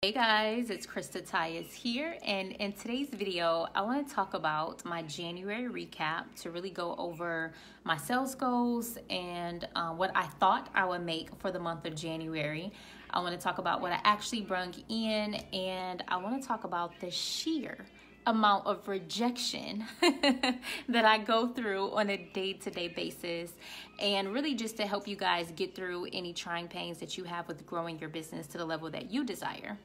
Hey guys, it's Krista Tyus here, and in today's video I want to talk about my January recap to really go over my sales goals and what I thought I would make for the month of January. I want to talk about what I actually brung in, and I want to talk about the sheer amount of rejection that I go through on a day-to-day basis, and really just to help you guys get through any trying pains that you have with growing your business to the level that you desire.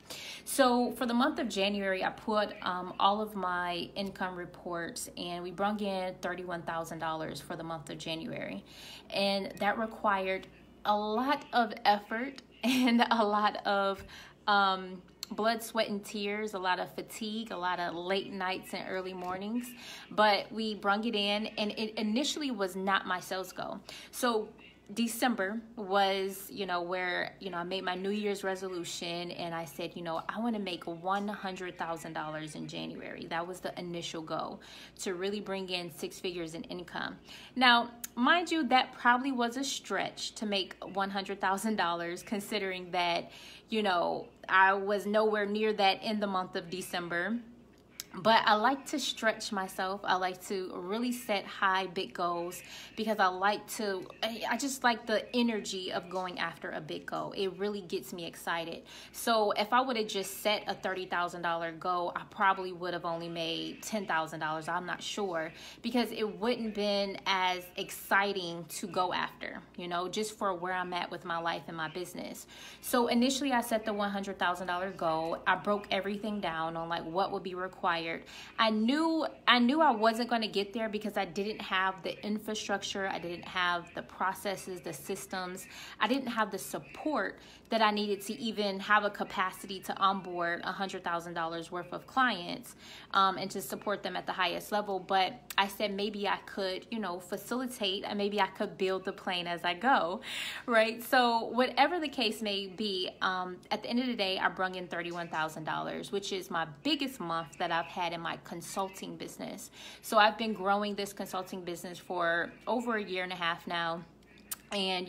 So for the month of January, I put all of my income reports, and we brung in $31,000 for the month of January, and that required a lot of effort and a lot of blood, sweat, and tears, a lot of fatigue, a lot of late nights and early mornings, but we brung it in, and it initially was not my sales goal. So December was, where, I made my New Year's resolution, and I said, I want to make $100,000 in January. That was the initial goal, to really bring in 6 figures in income. Now, mind you, that probably was a stretch to make $100,000, considering that, I was nowhere near that in the month of December. But I like to stretch myself. I like to really set high, big goals, because I just like the energy of going after a big goal. It really gets me excited. So if I would have just set a $30,000 goal, I probably would have only made $10,000. I'm not sure, because it wouldn't been as exciting to go after, just for where I'm at with my life and my business. So initially I set the $100,000 goal. I broke everything down on what would be required. I knew I wasn't going to get there because I didn't have the infrastructure, I didn't have the processes, the systems, I didn't have the support that I needed to even have a capacity to onboard $100,000 worth of clients and to support them at the highest level. But I said maybe I could, facilitate, and maybe I could build the plane as I go, right? So whatever the case may be, at the end of the day, I brung in $31,000, which is my biggest month that I've had in my consulting business. So I've been growing this consulting business for over a year and a half now. And,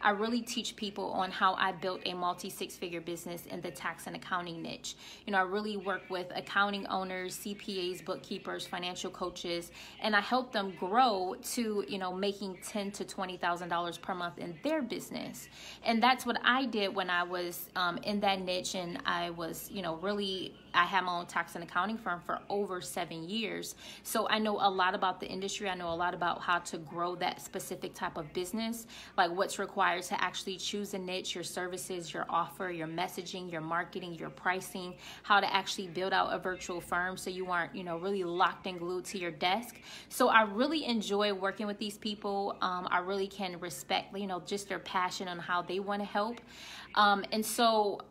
I really teach people on how I built a multi-6-figure business in the tax and accounting niche. I really work with accounting owners, CPAs, bookkeepers, financial coaches, and I help them grow to, making $10,000 to $20,000 per month in their business. And that's what I did when I was in that niche, and I was, I had my own tax and accounting firm for over 7 years. So I know a lot about the industry. I know a lot about how to grow that specific type of business, like what's required to actually choose a niche, your services, your offer, your messaging, your marketing, your pricing, how to actually build out a virtual firm so you aren't, really locked and glued to your desk. So I really enjoy working with these people. I really can respect, just their passion on how they want to help. And so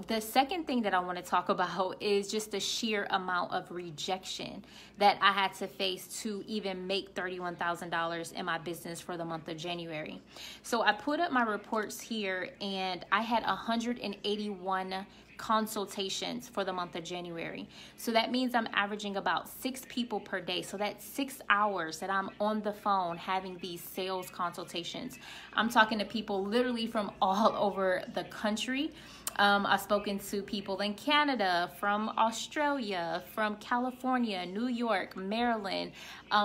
the second thing that I want to talk about is just the sheer amount of rejection that I had to face to even make $31,000 in my business for the month of January. So I put up my reports here, and I had 181 consultations for the month of January. So that means I'm averaging about 6 people per day. So that's 6 hours that I'm on the phone having these sales consultations. I'm talking to people literally from all over the country. I've spoken to people in Canada, from Australia, from California, New York, Maryland,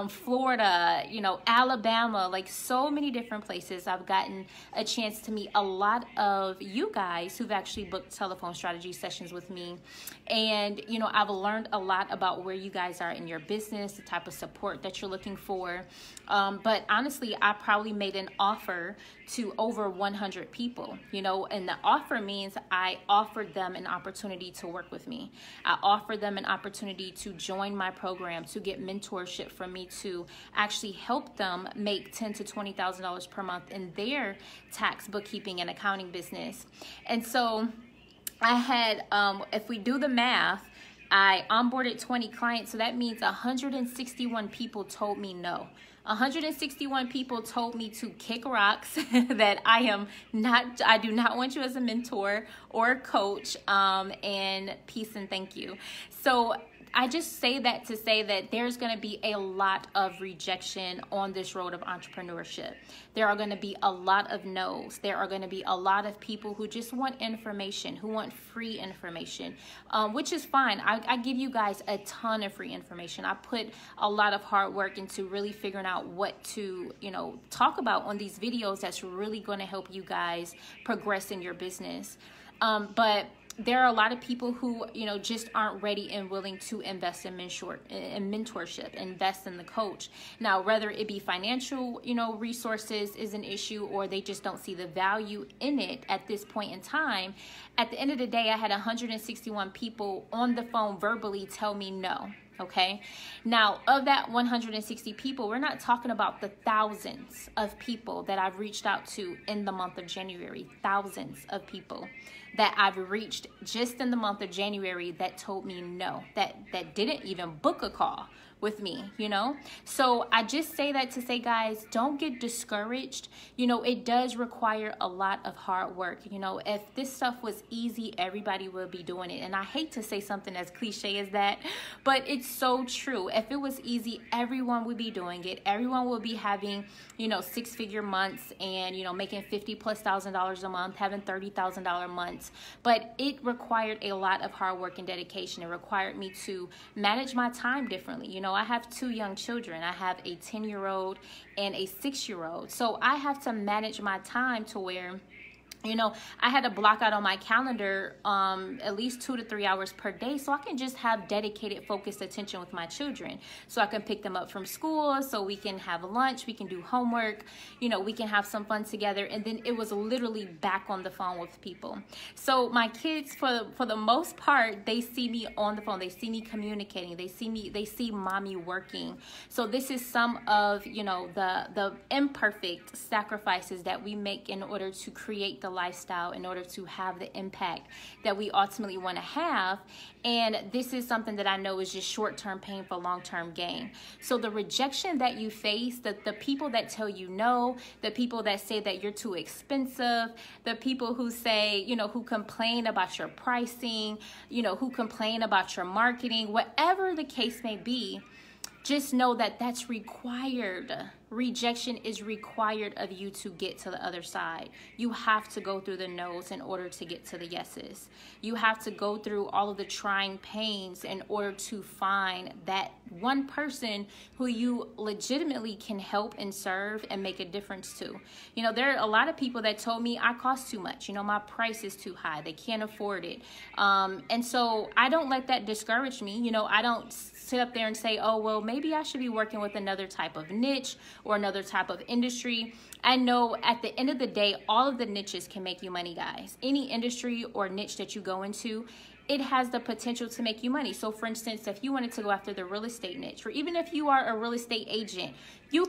Florida, Alabama, so many different places. I've gotten a chance to meet a lot of you guys who've actually booked telephone strategy sessions with me. And, I've learned a lot about where you guys are in your business, the type of support that you're looking for. But honestly, I probably made an offer to over 100 people, and the offer means I offered them an opportunity to work with me. I offered them an opportunity to join my program, to get mentorship from me, to actually help them make $10,000 to $20,000 per month in their tax, bookkeeping, and accounting business. And so I had, if we do the math, I onboarded 20 clients, so that means 161 people told me no. 161 people told me to kick rocks, that I do not want you as a mentor or a coach, and peace and thank you. So I just say that to say that there's going to be a lot of rejection on this road of entrepreneurship. There are going to be a lot of no's. There are going to be a lot of people who just want information, who want free information, which is fine. I give you guys a ton of free information. I put a lot of hard work into really figuring out what to, talk about on these videos that's really going to help you guys progress in your business. But there are a lot of people who, just aren't ready and willing to invest in mentorship, invest in the coach. Now, whether it be financial, resources is an issue, or they just don't see the value in it at this point in time. At the end of the day, I had 161 people on the phone verbally tell me no. Okay. Now, of that 160 people, we're not talking about the thousands of people that I've reached out to in the month of January. Thousands of people that I've reached just in the month of January that told me no, that didn't even book a call with me, So I just say that to say, guys, don't get discouraged. It does require a lot of hard work. If this stuff was easy, everybody would be doing it. And I hate to say something as cliche as that, but it's so true. If it was easy, everyone would be doing it. Everyone would be having, 6-figure months and, making $50,000+ a month, having $30,000 months. But it required a lot of hard work and dedication. It required me to manage my time differently. I have 2 young children. I have a 10-year-old and a 6-year-old. So I have to manage my time to where, I had to block out on my calendar at least 2 to 3 hours per day so I can just have dedicated, focused attention with my children. So I can pick them up from school, so we can have lunch, we can do homework, we can have some fun together. And then it was literally back on the phone with people. So my kids, for the most part, they see me on the phone. They see me communicating. They see mommy working. So this is some of, the imperfect sacrifices that we make in order to create the lifestyle, in order to have the impact that we ultimately want to have. And this is something that I know is just short-term pain for long-term gain. So the rejection that you face, the people that tell you no, the people that say that you're too expensive, the people who say, who complain about your pricing, who complain about your marketing, whatever the case may be, just know that that's required. Rejection is required of you to get to the other side. You have to go through the no's in order to get to the yeses. You have to go through all of the trying pains in order to find that one person who you legitimately can help and serve and make a difference to. There are a lot of people that told me I cost too much. My price is too high. They can't afford it. And so I don't let that discourage me. I don't sit up there and say, oh, well, maybe I should be working with another type of niche or another type of industry. I know at the end of the day, all of the niches can make you money, guys. Any industry or niche that you go into, it has the potential to make you money. So for instance, if you wanted to go after the real estate niche, or even if you are a real estate agent,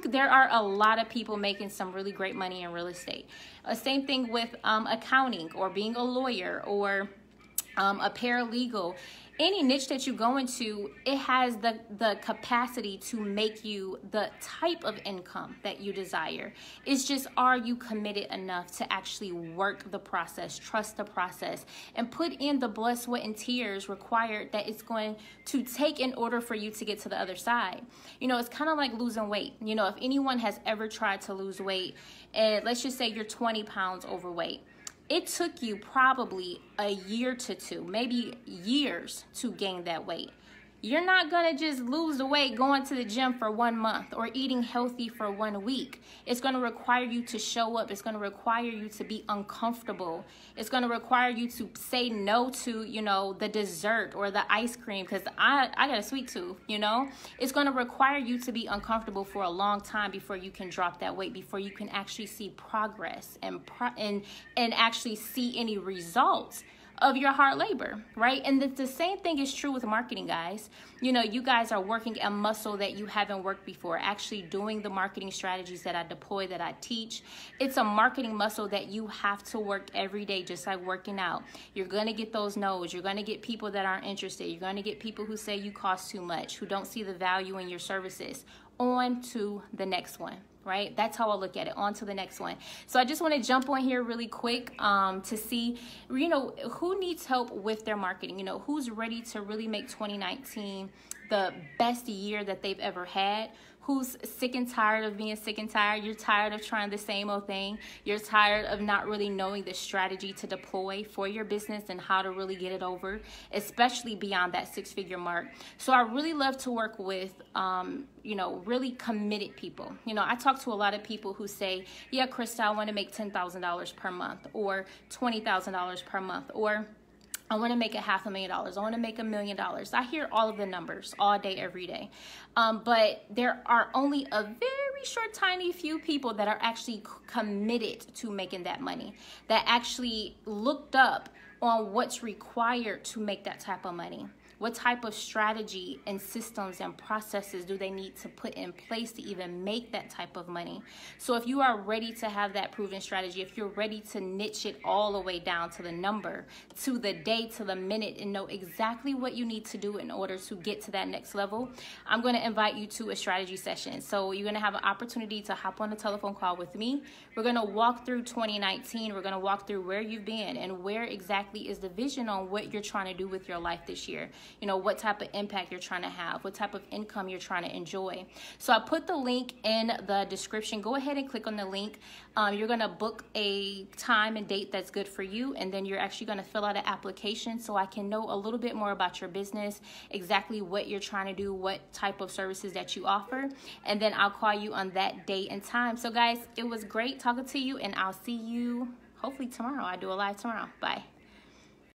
there are a lot of people making some really great money in real estate. Same thing with accounting, or being a lawyer, or a paralegal. Any niche that you go into, it has the capacity to make you the type of income that you desire. It's just, are you committed enough to actually work the process, trust the process, and put in the blood, sweat, and tears required that it's going to take in order for you to get to the other side. It's kind of like losing weight. If anyone has ever tried to lose weight, and let's just say you're 20 pounds overweight, it took you probably a year to 2, maybe years to gain that weight. You're not going to just lose the weight going to the gym for 1 month or eating healthy for 1 week. It's going to require you to show up. It's going to require you to be uncomfortable. It's going to require you to say no to, the dessert or the ice cream, because I got a sweet tooth, It's going to require you to be uncomfortable for a long time before you can drop that weight, before you can actually see progress and actually see any results of your hard labor, right? And the same thing is true with marketing, guys. You guys are working a muscle that you haven't worked before, actually doing the marketing strategies that I deploy, that I teach. It's a marketing muscle that you have to work every day, just like working out. You're going to get those no's. You're going to get people that aren't interested. You're going to get people who say you cost too much, who don't see the value in your services. On to the next one, right? That's how I look at it. On to the next one. So I just want to jump on here really quick to see, you know, who needs help with their marketing, you know, who's ready to really make 2019 the best year that they've ever had. Who's sick and tired of being sick and tired? You're tired of trying the same old thing. You're tired of not really knowing the strategy to deploy for your business and how to really get it over, especially beyond that 6-figure mark. So I really love to work with, you know, really committed people. You know, I talk to a lot of people who say, yeah, Krista, I want to make $10,000 per month or $20,000 per month, or I want to make $500,000. I want to make $1 million. I hear all of the numbers all day, every day. But there are only a very short, tiny few people that are actually committed to making that money, that actually looked up on what's required to make that type of money. What type of strategy and systems and processes do they need to put in place to even make that type of money? So if you are ready to have that proven strategy, if you're ready to niche it all the way down to the number, to the day, to the minute, and know exactly what you need to do in order to get to that next level, I'm going to invite you to a strategy session. So you're going to have an opportunity to hop on a telephone call with me. We're going to walk through 2019. We're going to walk through where you've been and where exactly is the vision on what you're trying to do with your life this year. You know, what type of impact you're trying to have, what type of income you're trying to enjoy. So I put the link in the description. Go ahead and click on the link. You're going to book a time and date that's good for you, and then you're actually going to fill out an application so I can know a little bit more about your business, exactly what you're trying to do, what type of services that you offer, and then I'll call you on that date and time. So guys, it was great talking to you, and I'll see you hopefully tomorrow. I do a live tomorrow. Bye.